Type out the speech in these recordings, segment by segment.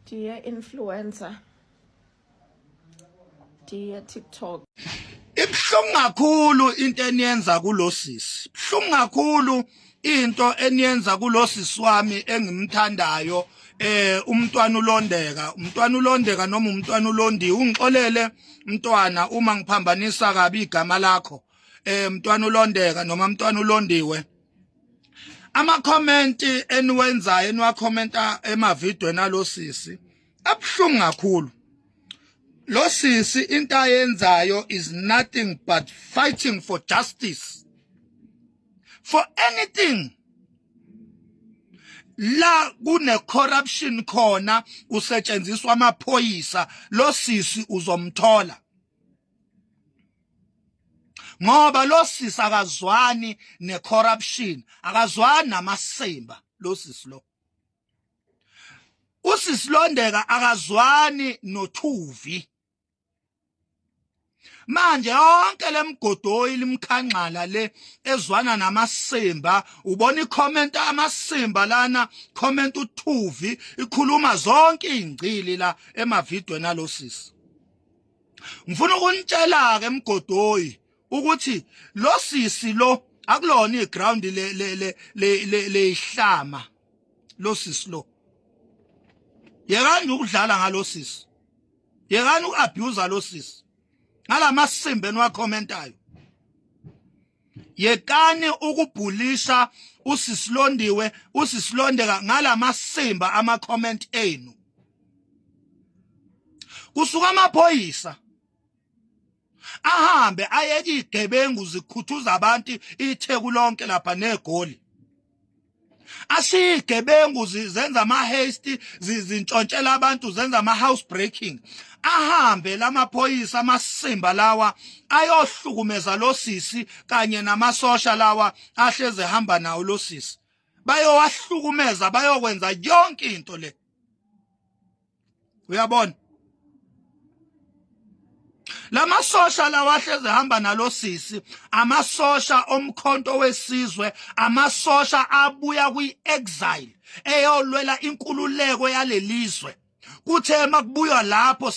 Dear influencer, dear TikTok. Ibhlungu kakhulu into eniyenza kulosisi. Ibhlungu kakhulu into eniyenza kulosisi wami engimthandayo umntwana ulondeka noma umntwana ulondi ungixolele mntwana uma ngiphambanisa kabi igama lakho umntwana ulondeka noma umntwana ulondiwe. Ama comment eniwenzayo eniwakhomenta emavidweni nalosisi abhlungu kakhulu. Lo sisi into ayenzayo is nothing but fighting for justice. For anything. La kune corruption khona usetshenziswa amaphoyisa lo sisi uzomthola. Ngoba lo sisi akazwani ne corruption, akazwani namasimba lo sisi lo. Usisi Londeka akazwani noThuvi. Manje yonke lemgodoyi limkhanqala le ezwana namasimba ubona icomment amasimba lana comment uThuvi ikhuluma zonke izingcili la emavidweni nalosisi. Ngifuna ukunitshela ke emgodoyi ukuthi lo sisi lo akulona iground le ihlama lo sisi lo. Yekani ukudlala ngalo sisi. Yekani uabuse lo sisi. Ngalama simbe eniwakhomentayo. Yekani ukubhulisha usisilondiwe, usisilondeka ngalama simba ama comment enu. Kusuka amaphoyisa ahambe ayeke igebengu zikhuthuza abantu itheku lonke lapha negoli. Asigebengu zenza ama haste zintshontshela abantu zenza ama house breaking. Ahambe lamaphoyisa amasimba lawa ayohlukumeza lo sisi kanye namasosha lawa ahleze hamba nawo lo sisi. Bayowahlukumeza bayokwenza yonke into le. Uyabona? Lamasosha lawa ahleze hamba nalo sisi amasosha omkhonto wesizwe, amasosha abuya kwi-exile eyolwela inkululeko yalelizwe. Kuthe makubuywa lapho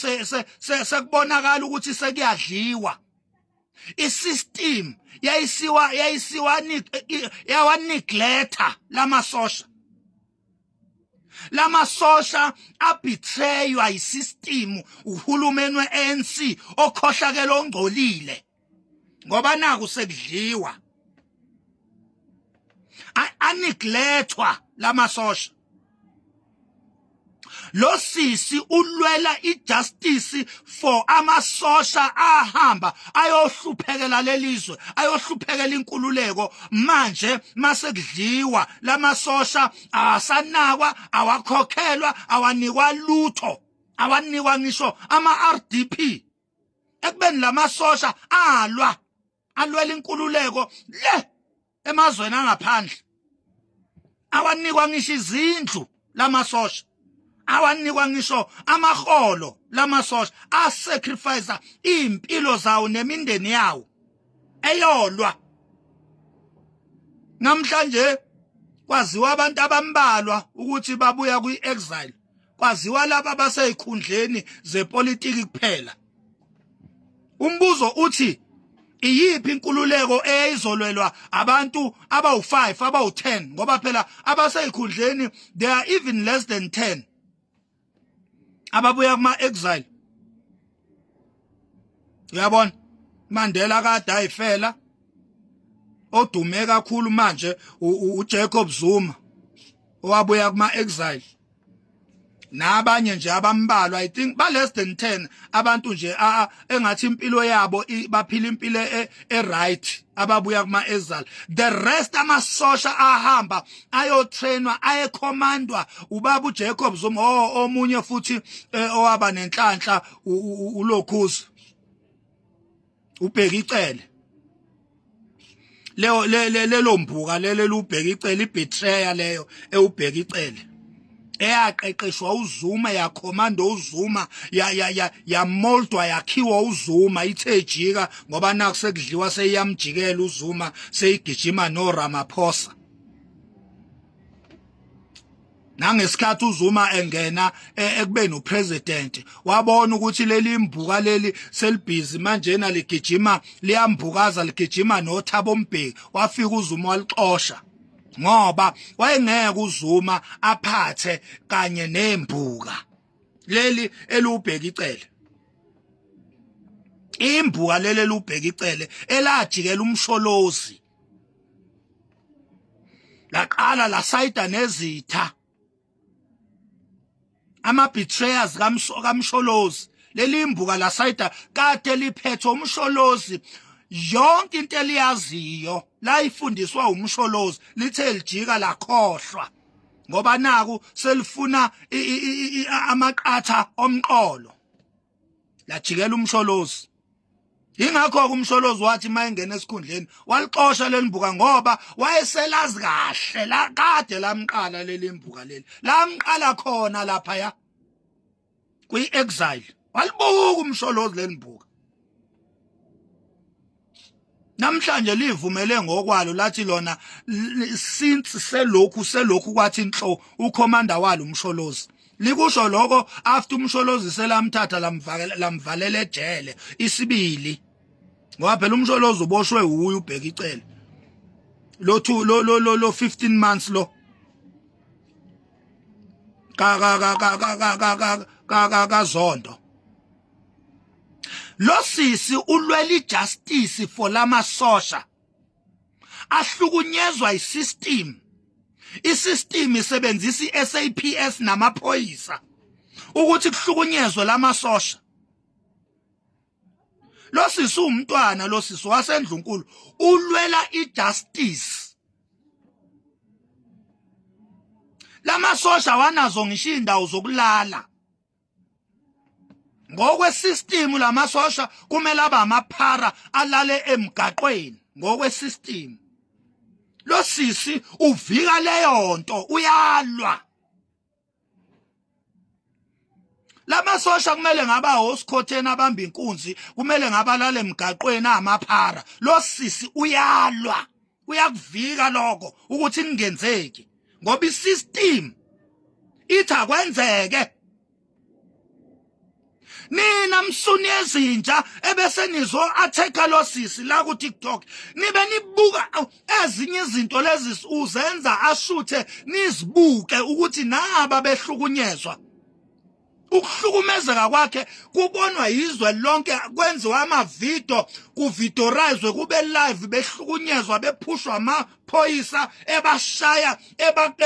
sekubonakala ukuthi sekuyadliwa. Isystem yawa neglecta lamasosha. Lamasosha abetraywa isystem uhulumeni weANC okhohlakela ongcolile. Ngoba naku sekudliwa. Aneglectwa lamasosha. Lo sisi ulwela ijustice for amasosha ahamba ayohluphekela lelizwe, ayohluphekela inkululeko. Manje masekudliwa lamasosha asanakwa, awakhokhelwa, awanikwa lutho, awanikwa ngisho ama RDP. Ekubeni lamasosha alwela inkululeko le emazweni angaphandle. Awanikwa ngisho izindlu lamasosha. Awanikwa ngisho amaholo lamasosha asacrifice impilo zawo nemindeni yawo eyolwa. Namhlanje kwaziwa abantu abambalwa ukuthi babuya kwi-exile. Kwaziwa laba baseyikhundleni zepolitiki kuphela. Umbuzo uthi iyiphi inkululeko eyizolwelwa abantu abawu5 abawu10 ngoba phela abaseyikhundleni they are even less than 10. Ababuya kuma exile. Uyabona? Mandela kade ayifela. Odume kakhulu manje uJacob Zuma owabuya kuma exile. Nabanye nje abambalwa I think ba less than 10 abantu nje engathi impilo yabo baphila impilo right ababuya kuma exile. The rest amasosha ahamba ayotrainwa ayecommandwa ubaba uJacob Zuma omunye futhi owaba nenhlanhla uLokhuzi ubheka icele lelo mbuka lelo ubheka icele ibetrayal leyo eubheka icele eyaqeqeshwa uZuma yakhomando uZuma yamoldwa yakhiwa uZuma ithe jika ngoba naku sekudliwa seyamjikela uZuma seyigijima no Ramaphosa. nangesikhathi uZuma engena ekubeni upresident wabona ukuthi leli imbuka leli selibhizi manje na ligijima liyambukaza ligijima noThabo Mbeki wafika uZuma walixosha ngoba wayengeke uZuma aphathe kanye nembuka leli elubheka icele imbuka leli elubheka icele elajikela umsholozi laqala la sayida nezitha ama betrayers kamsholozi leli imbuka la sayida kade liphethe umsholozi yonke into eliyaziyo la ifundiswa umsholozi lithe lijika lakhohlwa ngoba naku selifuna amaqatha omqolo lajikela umsholozi ingakho umsholozi wathi mayengena esikhundleni walixosha lelimbuka ngoba wayeselazi kahle la kade lamqala lelimbuka leli lamqala khona lapha ya kwi-exile walibuka umsholozi lelimbuka namhlanje livumele ngokwalo lathi lona since selokhu kwathi inhlo ukhomanda walo umsholozi likusho lokho after umsholozi selamthatha lamvalela ejele isibili ngoba phela umsholozi uboshwe uye ubheka icele lo 15 months lo ka zondo lo sisi ulwela justice for lamasosha ahlukunyezwa isystem isystem isebenzisa iSAPS namaphoyisa ukuthi kuhlukunyezwe lamasosha lo sisi umntwana lo sisi wasendlunkulu ulwela ijustice lamasosha wanazo ngisho indawo zokulala ngokwesystem lamasosha kumele aba amaphara alale emgaqweni ngokwesystem lo sisi uvika leyo nto uyalwa lamasosha kumele ngaba hosikhotheni abamba inkunzi kumele ngabalala emgaqweni amaphara lo sisi uyalwa uyakuvika lokho ukuthi ningenzeki ngoba isystem ithi akwenzeke nina msuni ezintsha ebese nizo atheka lo sisi la ku TikTok nibe nibuka ezinye izinto lezi uzenza ashuthe nizibuke ukuthi naba behlukunyezwa ukuhlukumezeka kwakhe kubonwa yizwe lonke kwenziwa ama-video kuvidorizwe kube live behlukunyezwa bephushwa amaphoyisa ebashaya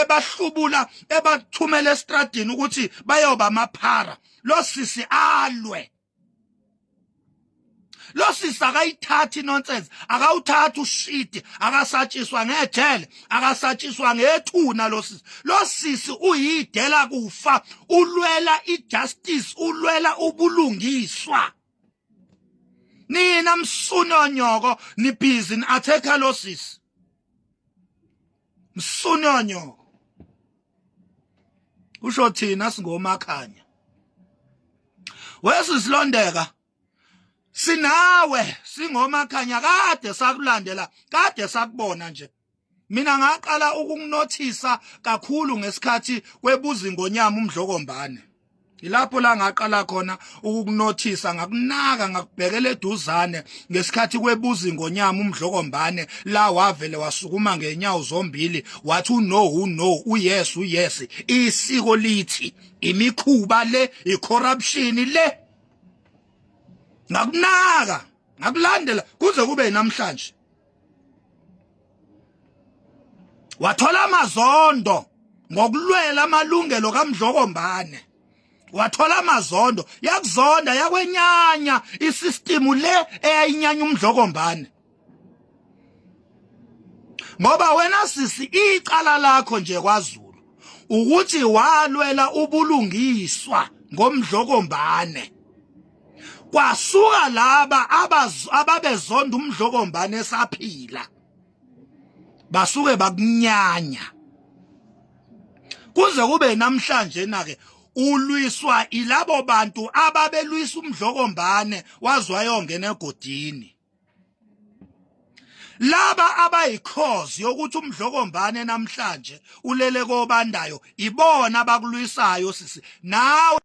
ebahlubula ebathumela estradini ukuthi bayoba amaphara lo sisi alwe lo sisi akayithathi nonsense akawuthatha ushiti akasatshiswa ngejele akasatshiswa ngethuna lo sisi uyidela kufa ulwela ijustice ulwela ubulungiswa nina msunonyoko nibhizi ni-atheka lo sisi msunonyoko usho thina singomakhanya wesisilondeka sinawe singomakhanya kade sakulandela kade sakubona nje mina ngaqala ukukunothisa kakhulu ngesikhathi kwebuza ingonyama umdlokombane ilapho la ngaqala khona ukukunothisa ngakunaka ngakubhekela eduzane ngesikhathi kwebuza ingonyama umdlokombane la wavele wasukuma ngenyawo zombili wathi no uyes isiko lithi imikhuba le icorruption le ngakunaka ngakulandela kuze kube namhlanje wathola amazondo ngokulwela amalungelo kaMdlokombane wathola amazondo yakuzonda yakwenyanya isystem le eyayinyanya uMdlokombane ngoba wena sisi icala lakho nje kwaZulu ukuthi walwela ubulungiswa ngomdlokombane kwasuka laba ababezonda uMdlokombane esaphila basuke bakunyanya kuze kube namhlanje na-ke ulwiswa ilabo bantu ababelwisa uMdlokombane wazwayongena egodini laba abayikhozi yokuthi umdlokombane namhlanje ulele kobandayo ibona abakulwisayo sisi nawe